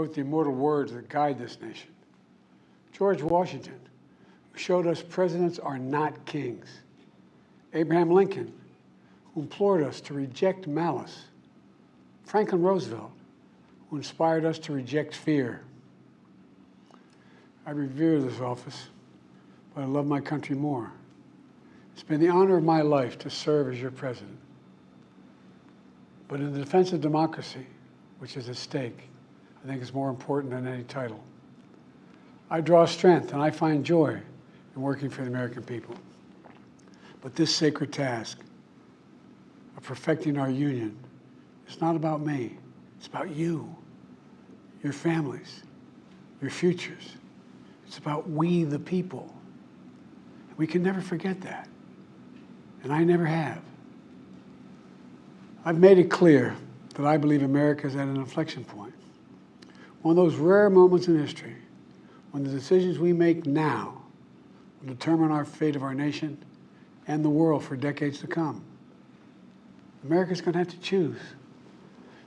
wrote the immortal words that guide this nation. George Washington, who showed us presidents are not kings. Abraham Lincoln, who implored us to reject malice. Franklin Roosevelt, who inspired us to reject fear. I revere this office, but I love my country more. It's been the honor of my life to serve as your president. But in the defense of democracy, which is at stake, I think is more important than any title. I draw strength and I find joy in working for the American people. But this sacred task of perfecting our union is not about me. It's about you, your families, your futures. It's about we, the people. We can never forget that. And I never have. I've made it clear that I believe America is at an inflection point. One of those rare moments in history when the decisions we make now will determine our fate of our nation and the world for decades to come. America's going to have to choose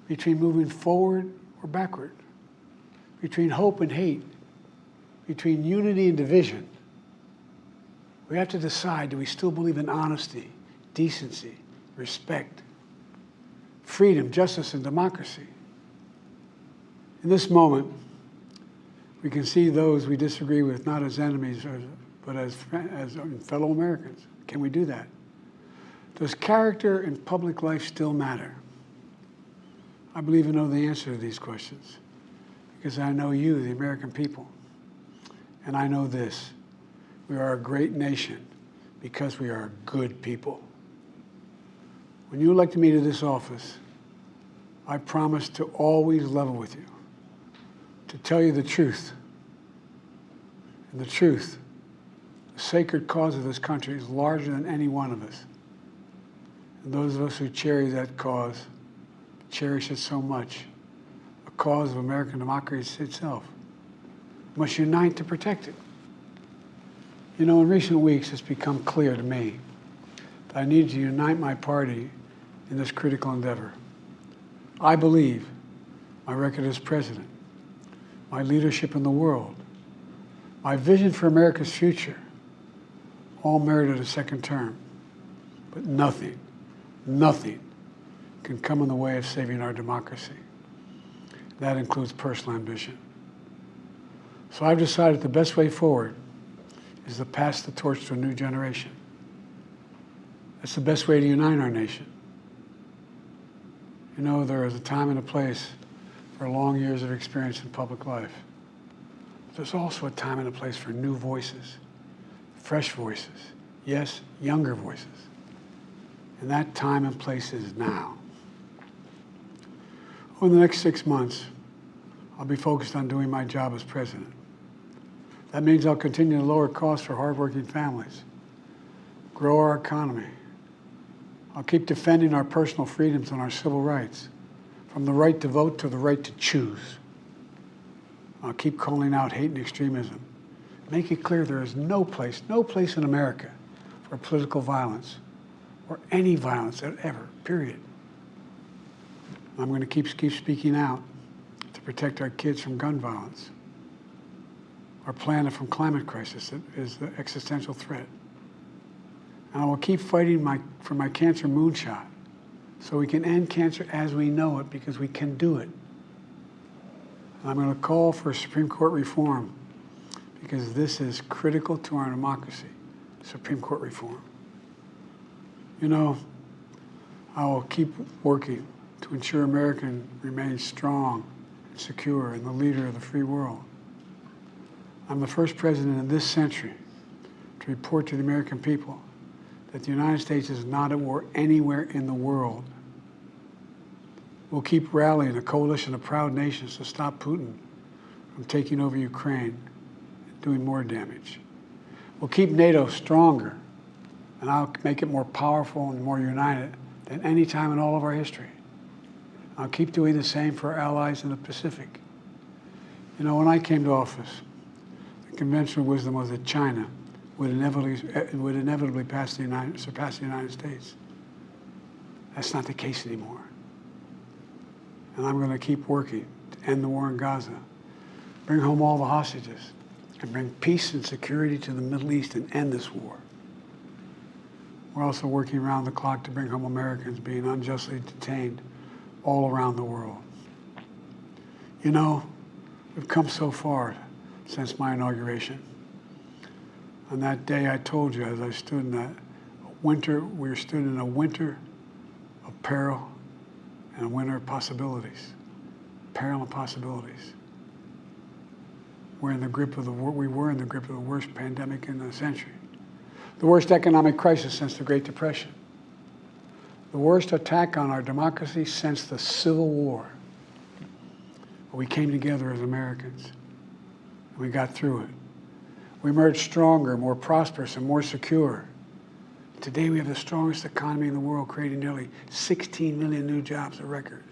between moving forward or backward, between hope and hate, between unity and division. We have to decide, do we still believe in honesty, decency, respect, freedom, justice, and democracy? In this moment, we can see those we disagree with not as enemies, but as fellow Americans. Can we do that? Does character in public life still matter? I believe I know the answer to these questions because I know you, the American people. And I know this, we are a great nation because we are good people. When you elected me to this office, I promised to always level with you, to tell you the truth. And the truth, the sacred cause of this country is larger than any one of us. And those of us who cherish that cause, cherish it so much, a cause of American democracy itself, must unite to protect it. You know, in recent weeks, it's become clear to me that I need to unite my party in this critical endeavor. I believe my record as president, my leadership in the world, my vision for America's future, all merited a second term. But nothing can come in the way of saving our democracy. That includes personal ambition. So I've decided the best way forward is to pass the torch to a new generation. That's the best way to unite our nation. You know, there is a time and a place for long years of experience in public life. There's also a time and a place for new voices, fresh voices, yes, younger voices. And that time and place is now. Over the next 6 months, I'll be focused on doing my job as president. That means I'll continue to lower costs for hardworking families, grow our economy. I'll keep defending our personal freedoms and our civil rights, from the right to vote to the right to choose. I'll keep calling out hate and extremism. Make it clear there is no place in America for political violence or any violence ever, period. I'm going to keep speaking out to protect our kids from gun violence, our planet from climate crisis that is the existential threat. And I will keep fighting for my cancer moonshot so we can end cancer as we know it, because we can do it. And I'm going to call for Supreme Court reform because this is critical to our democracy, Supreme Court reform. You know, I will keep working to ensure America remains strong and secure and the leader of the free world. I'm the first president in this century to report to the American people that the United States is not at war anywhere in the world. We'll keep rallying a coalition of proud nations to stop Putin from taking over Ukraine and doing more damage. We'll keep NATO stronger, and I'll make it more powerful and more united than any time in all of our history. I'll keep doing the same for our allies in the Pacific. You know, when I came to office, the conventional wisdom was that China would inevitably surpass the United States. That's not the case anymore. And I'm going to keep working to end the war in Gaza, bring home all the hostages, and bring peace and security to the Middle East and end this war. We're also working around the clock to bring home Americans being unjustly detained all around the world. You know, we've come so far since my inauguration. On that day, I told you, as I stood in that winter, we stood in a winter of peril and a winter of possibilities. Peril and possibilities. We were in the grip of the worst pandemic in a century. The worst economic crisis since the Great Depression. The worst attack on our democracy since the Civil War. But we came together as Americans, and we got through it. We emerged stronger, more prosperous, and more secure. Today we have the strongest economy in the world, creating nearly 16 million new jobs, a record.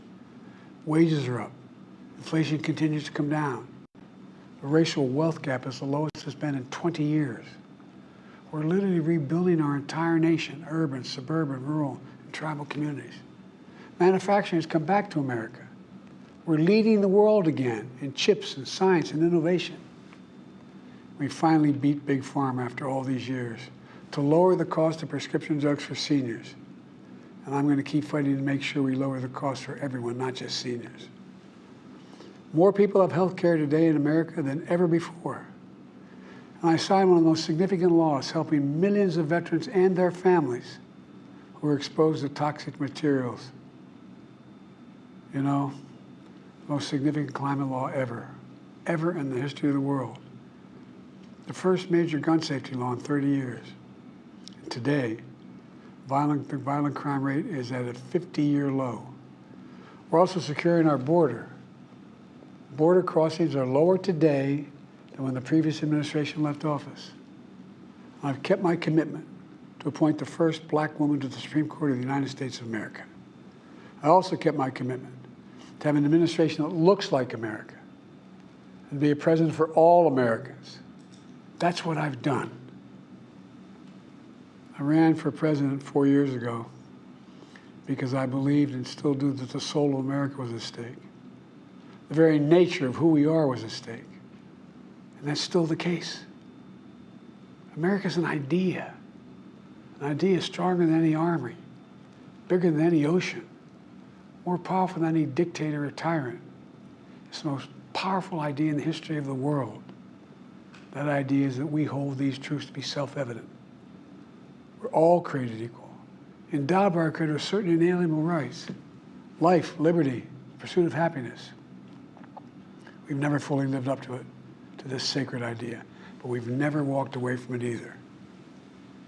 Wages are up. Inflation continues to come down. The racial wealth gap is the lowest it's been in 20 years. We're literally rebuilding our entire nation, urban, suburban, rural, and tribal communities. Manufacturing has come back to America. We're leading the world again in chips and science and innovation. We finally beat Big Pharma after all these years to lower the cost of prescription drugs for seniors. And I'm going to keep fighting to make sure we lower the cost for everyone, not just seniors. More people have health care today in America than ever before. And I signed one of the most significant laws helping millions of veterans and their families who were exposed to toxic materials. You know, the most significant climate law ever in the history of the world. The first major gun safety law in 30 years. And today, the violent crime rate is at a 50-year low. We're also securing our border. Border crossings are lower today than when the previous administration left office. I've kept my commitment to appoint the first black woman to the Supreme Court of the United States of America. I also kept my commitment to have an administration that looks like America and be a president for all Americans. That's what I've done. I ran for president 4 years ago because I believed and still do that the soul of America was at stake. The very nature of who we are was at stake. And that's still the case. America's an idea. An idea stronger than any army, bigger than any ocean, more powerful than any dictator or tyrant. It's the most powerful idea in the history of the world. That idea is that we hold these truths to be self-evident. We're all created equal, endowed by our Creator with certain inalienable rights: life, liberty, pursuit of happiness. We've never fully lived up to it, to this sacred idea, but we've never walked away from it either.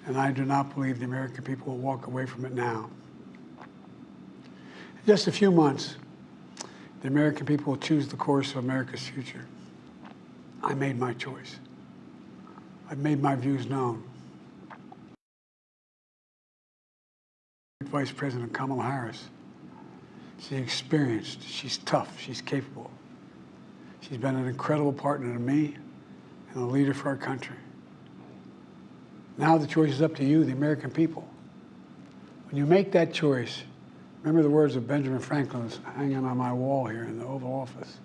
And I do not believe the American people will walk away from it now. In just a few months, the American people will choose the course of America's future. I made my choice. I've made my views known. Vice President Kamala Harris. She's experienced, she's tough, she's capable. She's been an incredible partner to me and a leader for our country. Now the choice is up to you, the American people. When you make that choice, remember the words of Benjamin Franklin that's hanging on my wall here in the Oval Office,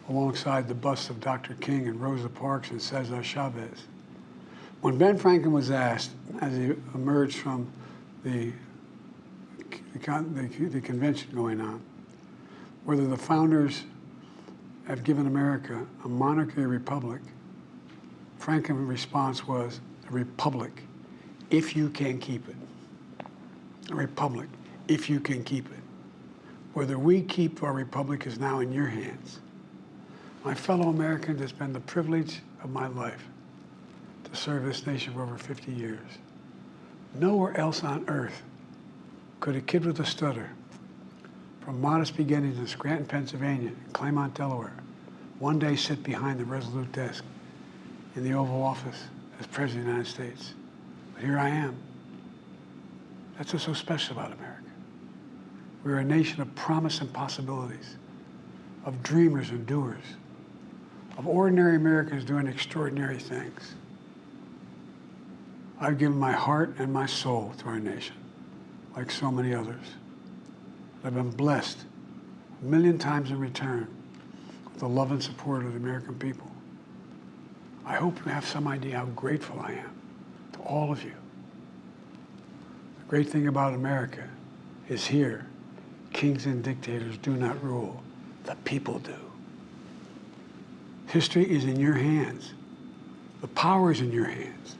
alongside the busts of Dr. King and Rosa Parks and Cesar Chavez. When Ben Franklin was asked, as he emerged from the convention going on, whether the founders have given America a monarchy or republic, Franklin's response was, a republic, if you can keep it. A republic, if you can keep it. Whether we keep our republic is now in your hands. My fellow Americans, it's been the privilege of my life to serve this nation for over 50 years. Nowhere else on earth could a kid with a stutter, from modest beginnings in Scranton, Pennsylvania, and Claymont, Delaware, one day sit behind the resolute desk in the Oval Office as President of the United States. But here I am. That's what's so special about America. We're a nation of promise and possibilities, of dreamers and doers, of ordinary Americans doing extraordinary things. I've given my heart and my soul to our nation, like so many others. I've been blessed a million times in return with the love and support of the American people. I hope you have some idea how grateful I am to all of you. The great thing about America is here, kings and dictators do not rule, the people do. History is in your hands. The power is in your hands.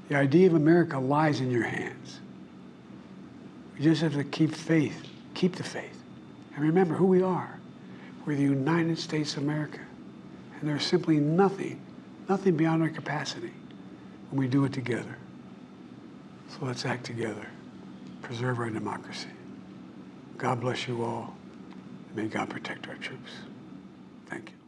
The idea of America lies in your hands. We just have to keep faith, keep the faith, and remember who we are. We're the United States of America, and there's simply nothing beyond our capacity when we do it together. So let's act together, preserve our democracy. God bless you all, and may God protect our troops. Thank you.